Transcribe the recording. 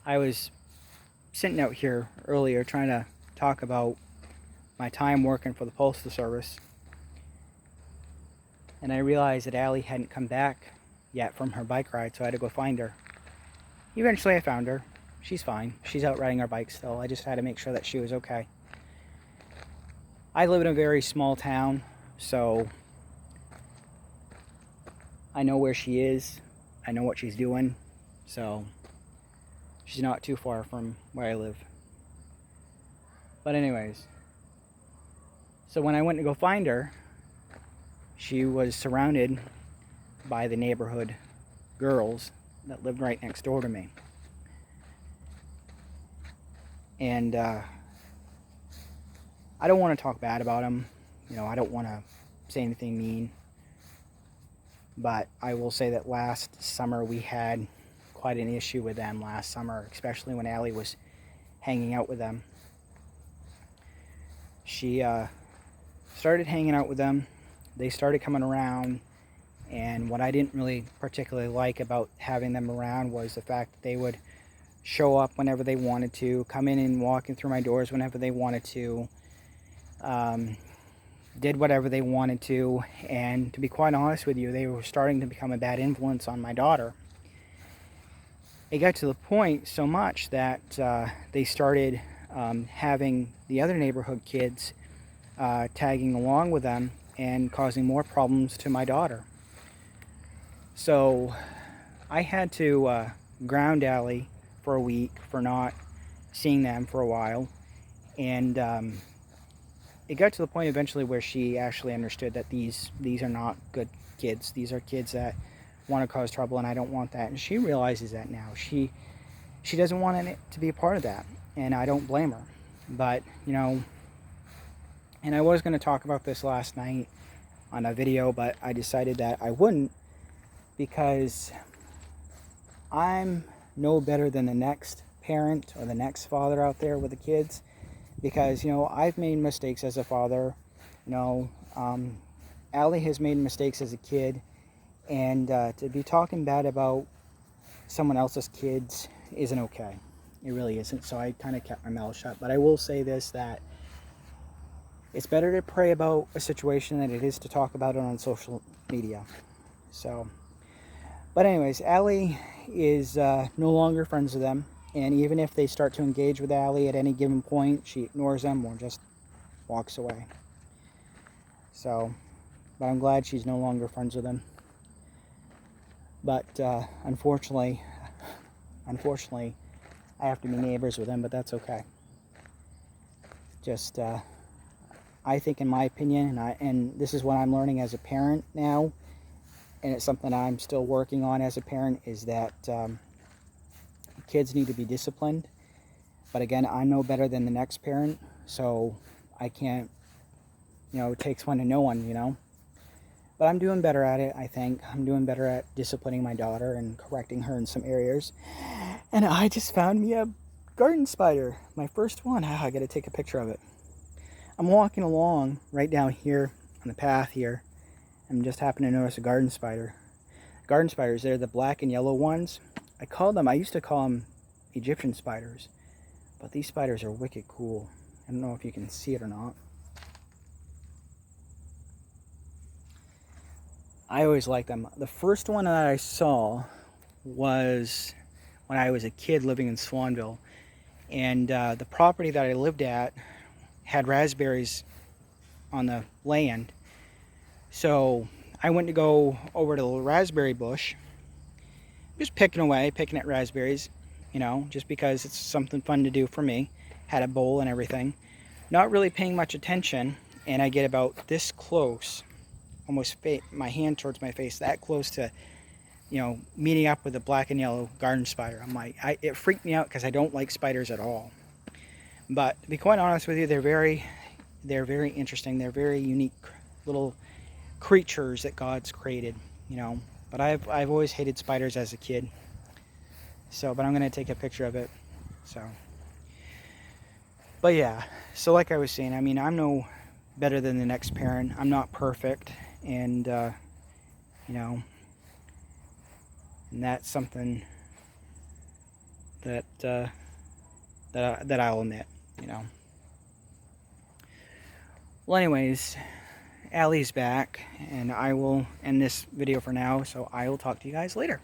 I was sitting out here earlier trying to talk about my time working for the Postal Service, and I realized that Allie hadn't come back yet from her bike ride, so I had to go find her. Eventually, I found her. She's fine. She's out riding her bike still. I just had to make sure that she was okay. I live in a very small town, so I know where she is. I know what she's doing, so she's not too far from where I live. But anyways, so when I went to go find her, she was surrounded by the neighborhood girls that lived right next door to me. And I don't want to talk bad about them. I don't want to say anything mean. But I will say that last summer we had quite an issue with them last summer, especially when Allie was hanging out with them. She started hanging out with them. They started coming around, and what I didn't really particularly like about having them around was the fact that they would show up whenever they wanted to, come in and walk in through my doors whenever they wanted to, did whatever they wanted to, and to be quite honest with you, they were starting to become a bad influence on my daughter. It got to the point so much that they started having the other neighborhood kids tagging along with them and causing more problems to my daughter. So I had to ground Allie for a week for not seeing them for a while, and it got to the point eventually where she actually understood that these are not good kids. These are kids that want to cause trouble, and I don't want that. And she realizes that now. She doesn't want it to be a part of that, and I don't blame her. But and I was going to talk about this last night on a video, but I decided that I wouldn't, because I'm no better than the next parent or the next father out there with the kids, because I've made mistakes as a father. Allie has made mistakes as a kid, and to be talking bad about someone else's kids isn't okay. It really isn't. So I kind of kept my mouth shut. But I will say this, that it's better to pray about a situation than it is to talk about it on social media. So, but anyways, Allie is no longer friends with them. And even if they start to engage with Allie at any given point, she ignores them or just walks away. So, but I'm glad she's no longer friends with them. But unfortunately, I have to be neighbors with them, but that's okay. Just, I think, in my opinion, and this is what I'm learning as a parent now, and it's something I'm still working on as a parent, is that kids need to be disciplined. But again, I'm no better than the next parent, so I can't, it takes one to know one, But I'm doing better at it, I think. I'm doing better at disciplining my daughter and correcting her in some areas. And I just found me a garden spider, my first one. I gotta take a picture of it. I'm walking along right down here on the path here, and just happened to notice a garden spider. Garden spiders, they're the black and yellow ones. I used to call them Egyptian spiders, but these spiders are wicked cool. I don't know if you can see it or not. I always liked them. The first one that I saw was when I was a kid living in Swanville, and the property that I lived at had raspberries on the land. So I went to go over to the raspberry bush, just picking at raspberries, just because it's something fun to do for me. Had a bowl and everything, not really paying much attention, and I get about this close, almost my hand towards my face, that close to meeting up with a black and yellow garden spider. I'm like, it freaked me out because I don't like spiders at all. But to be quite honest with you, they're very interesting. They're very unique little creatures that God's created, But I've always hated spiders as a kid. So, but I'm gonna take a picture of it. So, but yeah. So like I was saying, I mean, I'm no better than the next parent. I'm not perfect, and and that's something that that I'll admit, you know. Well, anyways, Allie's back, and I will end this video for now, so I will talk to you guys later.